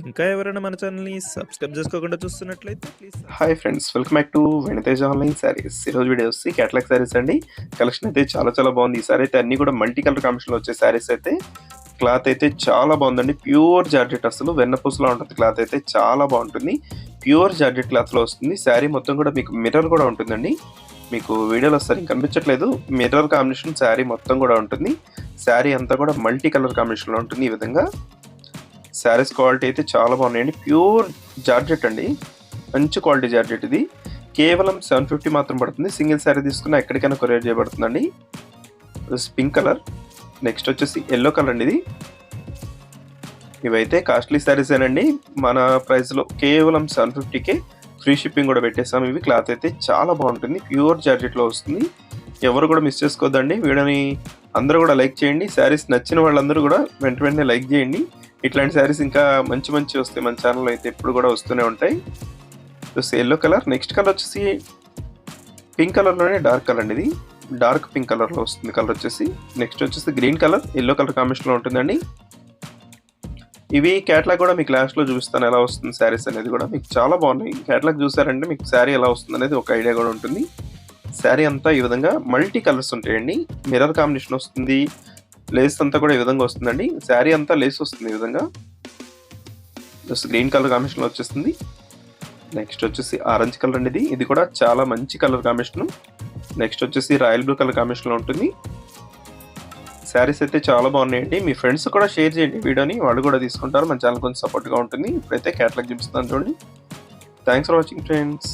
ఇంకా ఎవరైనా మన ఛానల్‌ని సబ్స్క్రైబ్ చేసుకోకుండా చూస్తున్నట్లయితే please hi friends, welcome back to వెనితేజ్ online saris. ఈరోజు వీడియో వచ్చి క్యాటలాగ్ శారీస్ అండి. కలెక్షన్ అయితే చాలా బాగుంది. ఈసారి అయితే అన్ని కూడా మల్టీ కలర్ కాంబినేషన్లో వచ్చే శారీస్ అయితే క్లాత్ అయితే చాలా బాగుందండి. ప్యూర్ జార్జెట్, అసలు వెన్నపూసలా ఉంటుంది. క్లాత్ అయితే చాలా బాగుంటుంది. ప్యూర్ జార్జెట్ క్లాత్లో వస్తుంది. శారీ మొత్తం కూడా మీకు మిర్రర్ కూడా ఉంటుందండి. మీకు వీడియోలో సరిగ్గా కనిపించట్లేదు. మిర్రర్ కాంబినేషన్ శారీ మొత్తం కూడా ఉంటుంది. శారీ అంతా కూడా మల్టీ కలర్ కాంబినేషన్లో ఉంటుంది. ఈ విధంగా శారీస్ క్వాలిటీ అయితే చాలా బాగున్నాయండి. ప్యూర్ జార్జెట్ అండి, మంచి క్వాలిటీ జార్జెట్. ఇది కేవలం 750 మాత్రం పడుతుంది. సింగిల్ శారీ తీసుకున్న ఎక్కడికైనా కొరియర్ చేయబడుతుందండి. పింక్ కలర్, నెక్స్ట్ వచ్చేసి ఎల్లో కలర్ అండి. ఇది ఇవైతే కాస్ట్లీ శారీస్ ఏనండి. మన ప్రైస్లో కేవలం 750కే ఫ్రీ షిప్పింగ్ కూడా పెట్టేసాము. ఇవి క్లాత్ అయితే చాలా బాగుంటుంది. ప్యూర్ జార్జెట్లో వస్తుంది. ఎవరు కూడా మిస్ చేసుకోవద్దండి. వీడియోని అందరూ కూడా లైక్ చేయండి. శారీస్ నచ్చిన వాళ్ళందరూ కూడా వెంటనే లైక్ చేయండి. ఇట్లాంటి శారీస్ ఇంకా మంచి వస్తాయి. మన ఛానల్లో అయితే ఎప్పుడు కూడా వస్తూనే ఉంటాయి. ఎల్లో కలర్, నెక్స్ట్ కలర్ వచ్చేసి పింక్ కలర్లోనే డార్క్ కలర్ అండి. ఇది డార్క్ పింక్ కలర్లో వస్తుంది కలర్ వచ్చేసి. నెక్స్ట్ వచ్చేసి గ్రీన్ కలర్, ఎల్లో కలర్ కాంబినేషన్లో ఉంటుందండి. ఇవి క్యాటలాగ్ కూడా మీకు లాస్ట్లో చూపిస్తాను ఎలా వస్తుంది శారీస్ అనేది కూడా. మీకు చాలా బాగున్నాయి. క్యాటలాగ్ చూసారంటే మీకు శారీ ఎలా వస్తుంది అనేది ఒక ఐడియా కూడా ఉంటుంది. శారీ అంతా ఈ విధంగా మల్టీ కలర్స్ ఉంటాయండి. మిర్రర్ కాంబినేషన్ వస్తుంది. లేస్ అంతా కూడా ఈ విధంగా వస్తుందండి. శారీ అంతా లేస్ వస్తుంది ఈ విధంగా. జస్ట్ గ్రీన్ కలర్ కాంబినేషన్లో వచ్చేస్తుంది. నెక్స్ట్ వచ్చేసి ఆరెంజ్ కలర్ అండి. ఇది కూడా చాలా మంచి కలర్ కాంబినేషన్. నెక్స్ట్ వచ్చేసి రాయల్ బ్లూ కలర్ కాంబినేషన్లో ఉంటుంది. శారీస్ అయితే చాలా బాగున్నాయండి. మీ ఫ్రెండ్స్ కూడా షేర్ చేయండి వీడియోని, వాళ్ళు కూడా తీసుకుంటారు. మన ఛానల్ కొంచెం సపోర్ట్గా ఉంటుంది. ఇప్పుడైతే క్యాటలాగ్ చూపిస్తాను చూడండి. Thanks for watching friends.